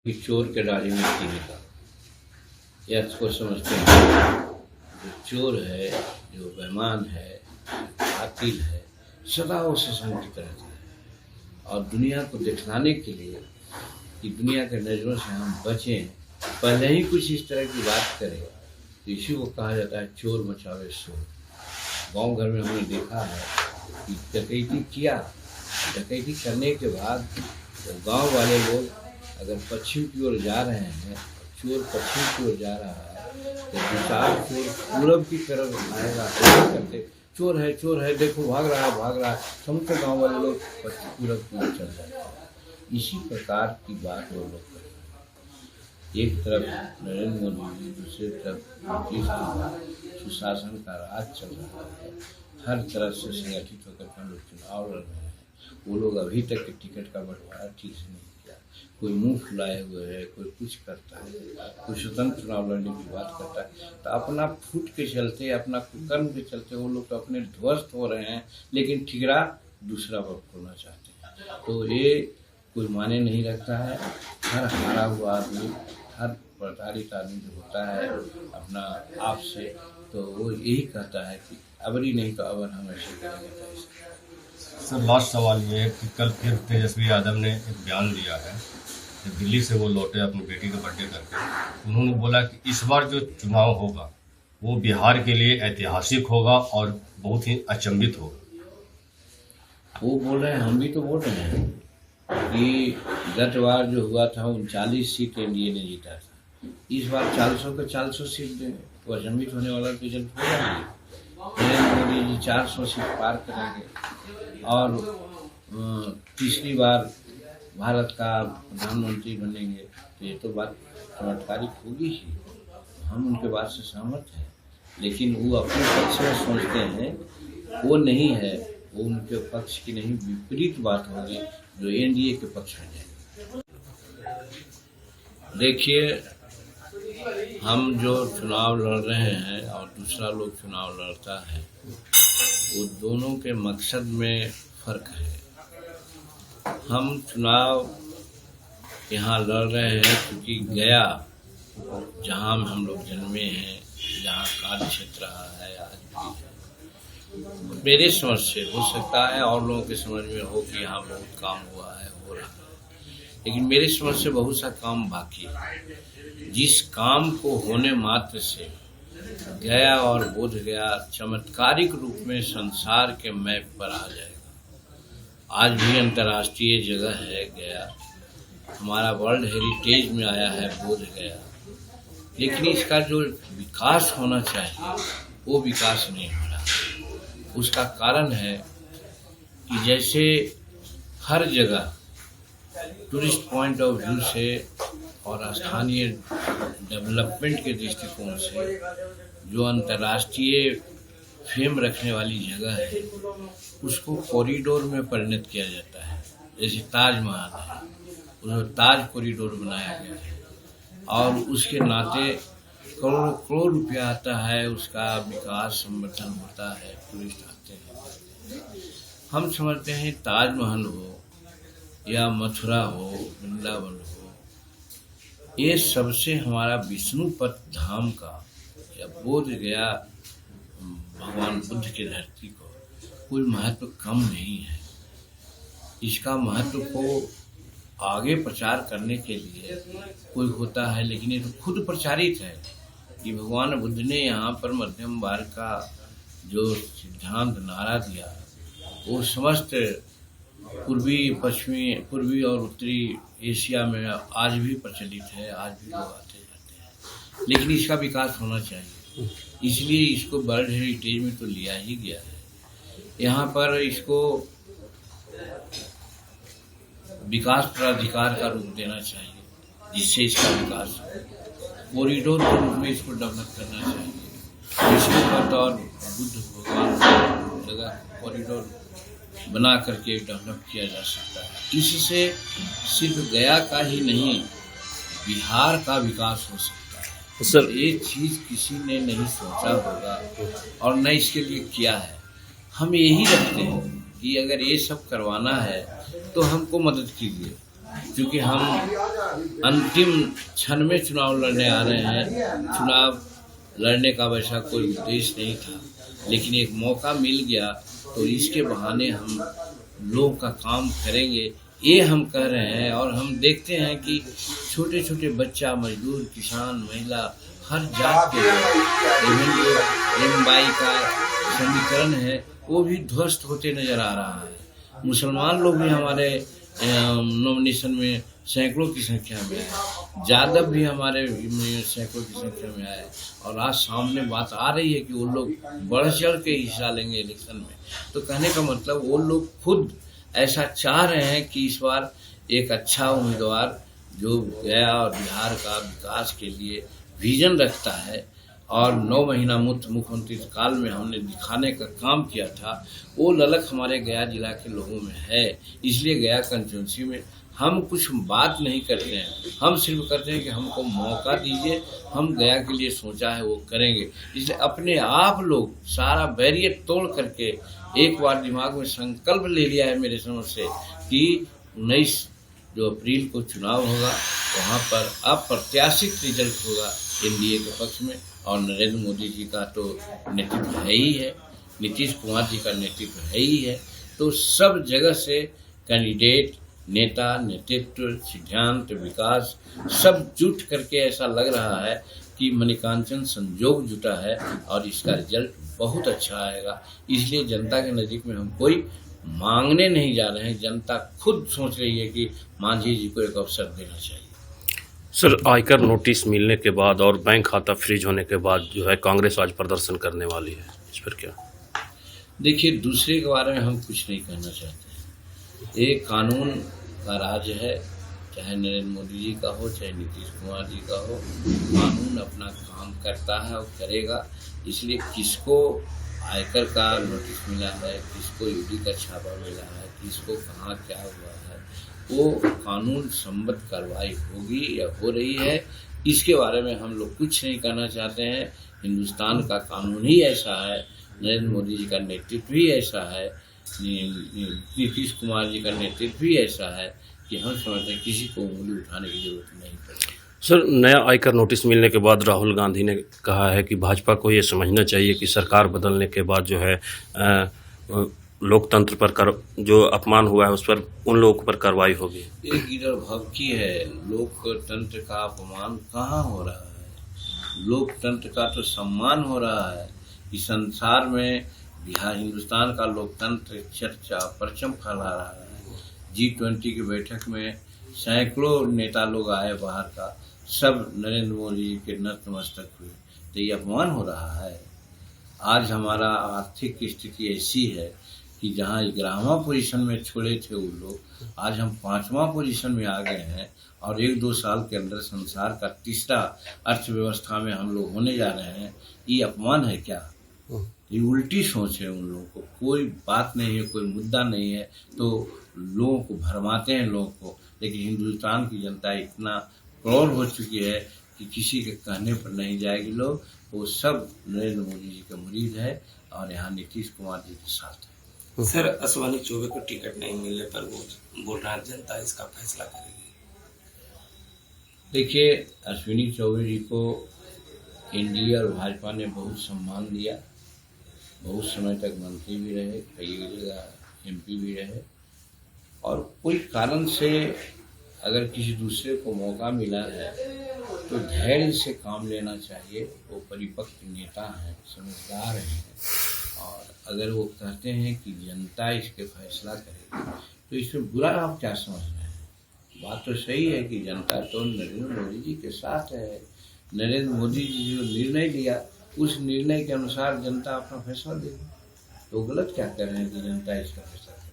कि चोर के दाढ़ी में घी निकाल, यह को समझते हैं। जो चोर है, जो बेईमान है, कातिल है, सदा वो सशंकित रहता है। और दुनिया को दिखलाने के लिए कि दुनिया के नज़रों से हम बचें, पहले ही कुछ इस तरह की बात करें तो इसी को कहा जाता है चोर मचावे शोर। गांव घर में हमने देखा है कि डकैती किया, डकैती करने के बाद तो गांव वाले लोग अगर पश्चिम की ओर जा रहे हैं, चोर पश्चिम की ओर जा रहा है तो दूसरा चोर पूरब की तरफ आएगा, ऐसे करते चोर है देखो भाग रहा है, समझते गाँव वाले लोग पश्चिम पूरब की ओर चल जाते हैं। इसी प्रकार की बात वो लोग करते हैं। एक तरफ नरेंद्र मोदी जी, दूसरी तरफ नीतीश कुमार, सुशासन का राज चल रहा है, हर तरफ से संगठित होकर हम लोग चुनाव लड़ रहे हैं। वो लोग अभी तक के टिकट का बंटवारा ठीक से नहीं किया। कोई मुंह फुलाए हुए है, कोई कुछ करता है, कोई स्वतंत्र चुनाव लड़ने की बात करता है, तो अपना फुट के चलते, अपना कुकर्म के चलते वो लोग तो अपने ध्वस्त हो रहे हैं, लेकिन ठिकरा दूसरा पर खोलना चाहते हैं। तो ये कोई माने नहीं रखता है। हर हारा हुआ आदमी, हर प्रताड़ित आदमी जो होता है अपना आप से, तो वो यही कहता है कि अबरी नहीं तो अबर हम ऐसे करेंगे। सर लास्ट सवाल ये है कि कल फिर तेजस्वी यादव ने एक बयान दिया है कि दिल्ली से वो लौटे अपनी बेटी का बर्थडे करके। उन्होंने बोला कि इस बार जो चुनाव होगा वो बिहार के लिए ऐतिहासिक होगा और बहुत ही अचंभित होगा। वो बोल रहे हैं, हम भी तो बोल रहे हैं कि गत बार जो हुआ था 39 सीट एनडीए ने जीता था, इस बार 400 के 400 सीट देंगे, तो अचंभित होने वाला रिजल्ट हो जाएंगे। नरेंद्र मोदी जी 400 सीट पार करेंगे और तीसरी बार भारत का प्रधानमंत्री बनेंगे, तो ये तो बात चमत्कारिक होगी ही। हम उनके बात से सहमत हैं, लेकिन वो अपने पक्ष में सोचते हैं, वो नहीं है, वो उनके पक्ष की नहीं, विपरीत बात होगी जो एनडीए के पक्ष में जाएगी। देखिए, हम जो चुनाव लड़ रहे हैं और दूसरा लोग चुनाव लड़ता है, वो दोनों के मकसद में फर्क है। हम चुनाव यहाँ लड़ रहे हैं क्योंकि गया, जहाँ हम लोग जन्मे हैं, जहाँ कार्य क्षेत्र रहा है, आज भी है। मेरे समझ से हो सकता है और लोगों के समझ में हो कि यहाँ बहुत काम हुआ है, हो रहा है, लेकिन मेरे समझ से बहुत सा काम बाकी है। जिस काम को होने मात्र से गया और बोध गया चमत्कारिक रूप में संसार के मैप पर आ जाएगा। आज भी अंतर्राष्ट्रीय जगह है गया, हमारा वर्ल्ड हेरिटेज में आया है बोध गया, लेकिन इसका जो विकास होना चाहिए वो विकास नहीं हो रहा। उसका कारण है कि जैसे हर जगह टूरिस्ट पॉइंट ऑफ व्यू से और स्थानीय डेवलपमेंट के दृष्टिकोण से जो अंतर्राष्ट्रीय फेम रखने वाली जगह है, उसको कॉरिडोर में परिणत किया जाता है। जैसे ताजमहल है, उसमें ताज कॉरिडोर बनाया गया है और उसके नाते करोड़ों करोड़ रुपया आता है, उसका विकास संवर्धन होता है, टूरिस्ट आते हैं। हम समझते हैं ताजमहल हो या मथुरा हो, वृंदावन हो, ये सबसे हमारा विष्णुपद धाम का या बोध गया भगवान बुद्ध की धरती को कोई महत्व कम नहीं है। इसका महत्व को आगे प्रचार करने के लिए कोई होता है, लेकिन ये तो खुद प्रचारित है कि भगवान बुद्ध ने यहाँ पर मध्यम मार्ग का जो सिद्धांत नारा दिया, वो समस्त पूर्वी और उत्तरी एशिया में आज भी प्रचलित है, आज भी लोग आते जाते हैं, लेकिन इसका विकास होना चाहिए। इसलिए इसको वर्ल्ड हेरिटेज में तो लिया ही गया है। यहाँ पर इसको विकास प्राधिकार का रूप देना चाहिए, जिससे इसका विकास हो। कॉरिडोर के रूप में इसको डेवलप करना चाहिए। विष्णुपद और बुद्ध भगवान की जगह कॉरिडोर बना करके डेवलप किया जा सकता है। इससे सिर्फ गया का ही नहीं, बिहार का विकास हो सकता है। सर, ये चीज़ किसी ने नहीं सोचा होगा और न इसके लिए किया है। हम यही रखते हैं कि अगर ये सब करवाना है तो हमको मदद कीजिए, क्योंकि हम अंतिम क्षण में चुनाव लड़ने आ रहे हैं। चुनाव लड़ने का वैसा कोई उद्देश्य नहीं था, लेकिन एक मौका मिल गया तो इसके बहाने हम लोगों का काम करेंगे, ये हम कह रहे हैं। और हम देखते हैं कि छोटे छोटे बच्चा, मजदूर, किसान, महिला, हर जात के इवन जो एमवाई का समीकरण है वो भी ध्वस्त होते नजर आ रहा है। मुसलमान लोग भी हमारे नॉमिनेशन में सैकड़ों की संख्या में आए, यादव भी हमारे सैकड़ों की संख्या में आए, और आज सामने बात आ रही है कि वो लोग बढ़ चढ़ के हिस्सा लेंगे इलेक्शन में। तो कहने का मतलब वो लोग खुद ऐसा चाह रहे हैं कि इस बार एक अच्छा उम्मीदवार जो गया और बिहार का विकास के लिए विजन रखता है और 9 महीना मुख्यमंत्री काल में हमने दिखाने का काम किया था, वो ललक हमारे गया जिला के लोगों में है। इसलिए गया कंस्टिट्यूंसी में हम कुछ बात नहीं करते हैं, हम सिर्फ करते हैं कि हमको मौका दीजिए, हम गया के लिए सोचा है वो करेंगे। इसलिए अपने आप लोग सारा बैरियर तोड़ करके एक बार दिमाग में संकल्प ले लिया है मेरे समझ से कि 19 जो अप्रैल को चुनाव होगा वहाँ पर अप्रत्याशित रिजल्ट होगा एनडीए के पक्ष में। और नरेंद्र मोदी जी का तो नेतृत्व है ही है, नीतीश कुमार जी का नेतृत्व है ही है। तो सब जगह से कैंडिडेट, नेता, नेतृत्व, सिद्धांत, विकास सब जुट करके ऐसा लग रहा है कि मणिकांचन संजोग जुटा है और इसका रिजल्ट बहुत अच्छा आएगा। इसलिए जनता के नज़दीक में हम कोई मांगने नहीं जा रहे हैं, जनता खुद सोच रही है कि मांझी जी को एक अवसर देना चाहिए। सर, आयकर नोटिस मिलने के बाद और बैंक खाता फ्रीज होने के बाद जो है कांग्रेस आज प्रदर्शन करने वाली है, इस पर क्या? देखिए, दूसरे के बारे में हम कुछ नहीं कहना चाहते। एक कानून का राज है, चाहे नरेंद्र मोदी जी का हो, चाहे नीतीश कुमार जी का हो, कानून अपना काम करता है और करेगा। इसलिए किसको आयकर का नोटिस मिला है, किसको ईडी का छापा मिला है, किसको कहाँ क्या हुआ है, वो कानून संबद्ध कार्रवाई होगी या हो रही है, इसके बारे में हम लोग कुछ नहीं कहना चाहते हैं। हिंदुस्तान का कानून ही ऐसा है, नरेंद्र मोदी जी का नेतृत्व भी ऐसा है, नीतीश कुमार जी का नेतृत्व भी ऐसा है कि हम समझते हैं किसी को उंगली उठाने की जरूरत नहीं पड़ेगी। सर, नया आयकर नोटिस मिलने के बाद राहुल गांधी ने कहा है कि भाजपा को ये समझना चाहिए कि सरकार बदलने के बाद जो है लोकतंत्र पर जो अपमान हुआ है उस पर उन लोगों पर कार्रवाई होगी। एक गिरर भक्ति है, लोकतंत्र का अपमान कहाँ हो रहा है, लोकतंत्र का तो सम्मान हो रहा है। इस संसार में बिहार, हिंदुस्तान का लोकतंत्र चर्चा परचम फैला रहा है। G20 की बैठक में सैकड़ों नेता लोग आए बाहर का, सब नरेंद्र मोदी जी के नतमस्तक हुए, तो ये अपमान हो रहा है। आज हमारा आर्थिक स्थिति ऐसी है कि जहाँ 11वां पोजीशन में छोड़े थे वो लोग, आज हम 5वां पोजीशन में आ गए हैं और 1-2 साल के अंदर संसार का तीसरा अर्थव्यवस्था में हम लोग होने जा रहे हैं। ये अपमान है क्या? ये उल्टी सोच है उन लोगों को, कोई बात नहीं है, कोई मुद्दा नहीं है तो लोगों को भरमाते हैं लोगों को। लेकिन हिंदुस्तान की जनता इतना क्रोध हो चुकी है कि किसी के कहने पर नहीं जाएगी लोग। वो सब नरेंद्र मोदी जी के मुरीद है और यहाँ नीतीश कुमार जी के साथ है। सर, अश्विनी चौबे को टिकट नहीं मिलने पर वो बोल रहा है जनता इसका फैसला करेगी। देखिए, अश्विनी चौबे जी को एनडीए और भाजपा ने बहुत सम्मान दिया, बहुत समय तक मंत्री भी रहे, कई जगह एमपी भी रहे, और कोई कारण से अगर किसी दूसरे को मौका मिला है तो धैर्य से काम लेना चाहिए। वो परिपक्व नेता हैं, समझदार हैं, और अगर वो कहते हैं कि जनता इसके फैसला करेगी तो इसमें बुरा आप क्या समझ रहे हैं? बात तो सही है कि जनता तो नरेंद्र मोदी जी के साथ है। नरेंद्र मोदी जी जो निर्णय लिया उस निर्णय के अनुसार जनता अपना फैसला देगी, तो गलत क्या कर रहे हैं कि जनता इसका फैसला करे।